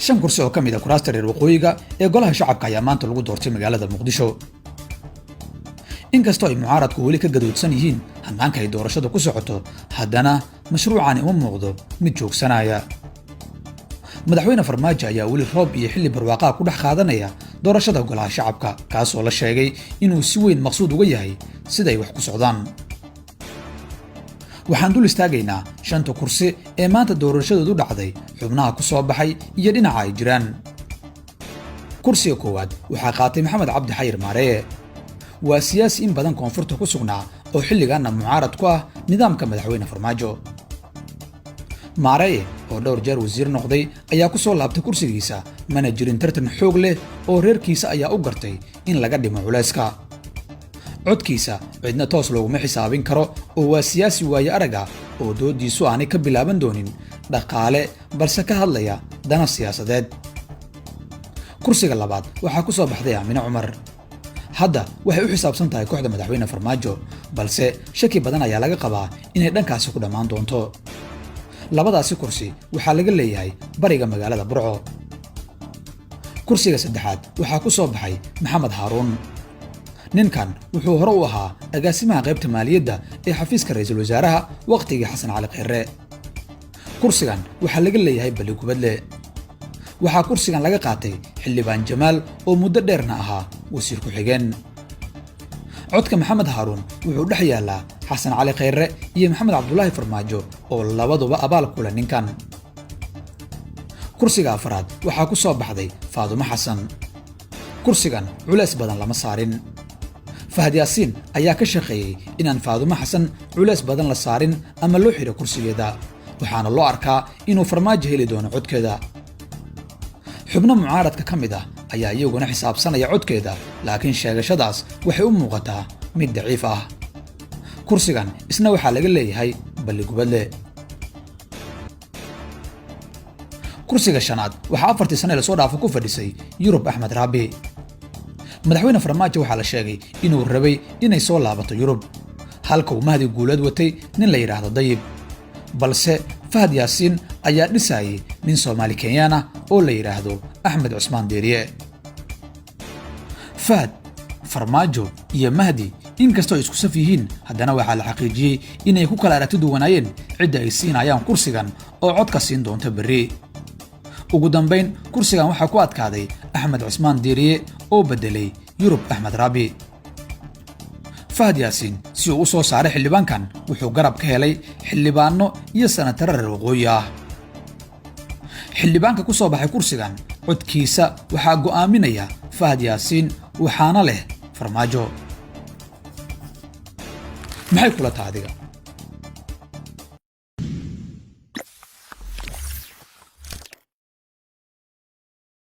shan kursi oo ka mid ah kuraasta reer waqooyiga ee golaha shacabka ayaa maanta lagu doortay magaalada muqdisho inkastoo ay mucaaradku weli ka gadoodsan yihiin hannaanka ay doorashada ku socoto haddana mashruucani uma muuqdo mid joogsanaya madaxweyne farmaajo ayaa weli roob iyo xilli barwaaqaa ku dhex qaadanaya doorashada golaha shacabka kaasoo la sheegay inuu si weyn maqsuud uga yahay siday wax ku socdaan waxaan dul istaagaynaa shanta kursi ee maanta doorashadoodu dhacday xubnaha ku soo baxay iyo dhinaca ay jiraan kursiga koowaad waxaa qaatay maxamed cabdi xayir maareye waa siyaasi in badan koonfurta ku sugnaa oo xilligaanna mucaarad ku ah nidaamka madaxweyne farmaajo maareye oo dhowr jeer wasiir noqday ayaa ku soo laabtay kursigiisa mana jirin tartan xoog leh oo reerkiisa ayaa u gartay in laga dhimo culayska codkiisa cidna toos looguma xisaabin karo oo waa siyaasi waaye araga oo doodiisu aanay ka bilaaban doonin dhaqaale balse ka hadlaya dana siyaasadeed kursiga labaad waxaa ku soo baxday aamine cumar hadda waxay u xisaabsan tahay kooxda madaxweyne farmaajo balse shaki badan ayaa laga qabaa inay dhankaasi ku dhammaan doonto labadaasi kursi waxaa laga leeyahay bariga magaalada burco kursiga saddexaad waxaa ku soo baxay maxamed haaruun ninkan wuxuu hore u ahaa agaasimaha qaybta maaliyadda ee xafiiska ra'iisul wasaaraha waqtigii xasan cali kheyre kursigan waxaa laga leeyahay balligubadle waxaa kursigan laga qaatay xildhibaan jamaal oo muddo dheerna ahaa wasiir ku-xigeen codka maxamed haaruun wuxuu dhex yaallaa xasan cali kheyre iyo maxamed cabdulaahi farmaajo oo labaduba abaal ku leh ninkan kursiga afraad waxaa ku soo baxday faadumo xasan kursigan culays badan lama saarin fahad yaasiin ayaa ka shaqeeyey inaan faadumo xasan culays badan la saarin ama loo xidho kursigeeda waxaana loo arkaa inuu farmaajo heli doono codkeeda xubno mucaaradka ka mid ah ayaa iyaguna xisaabsanaya codkeeda laakiin sheegashadaas waxay u muuqataa mid daciif ah kursigan isna waxaa laga leeyahay balligubadle kursiga shanaad waxaa 4 sano lasoo dhaafo ku fadhisay yurub axmed raabi madaxweyne farmaajo waxaa la sheegay inuu rabay inay soo laabato yurub halka uu mahdi guuleed watay nin la yidhaahdo dayib balse fahad yaasiin ayaa dhisayay nin Soomaali Kenyaan ah oo la yiraahdo Axmed Cusmaan Deeriye fahad farmaajo iyo mahdi inkastoo isku saf yihiin haddana waxaa la xaqiijiyay inay ku kala aragti duwanayeen cidda ay siinayaan kursigan oo codka siin doonta berri ugu dambeyn kursigan waxaa ku adkaaday Axmed Cusmaan Deeriye oo bedelay yurub axmed raabi fahad yaasiin si uu soo saaray xildhibaankan wuxuu garab ka helay xildhibaano iyo senatar reer waqooyi ah xildhibaanka ku soo baxay kursigan codkiisa waxaa go'aaminaya fahad yaasiin waxaana leh farmaajo maxay kula tahay adiga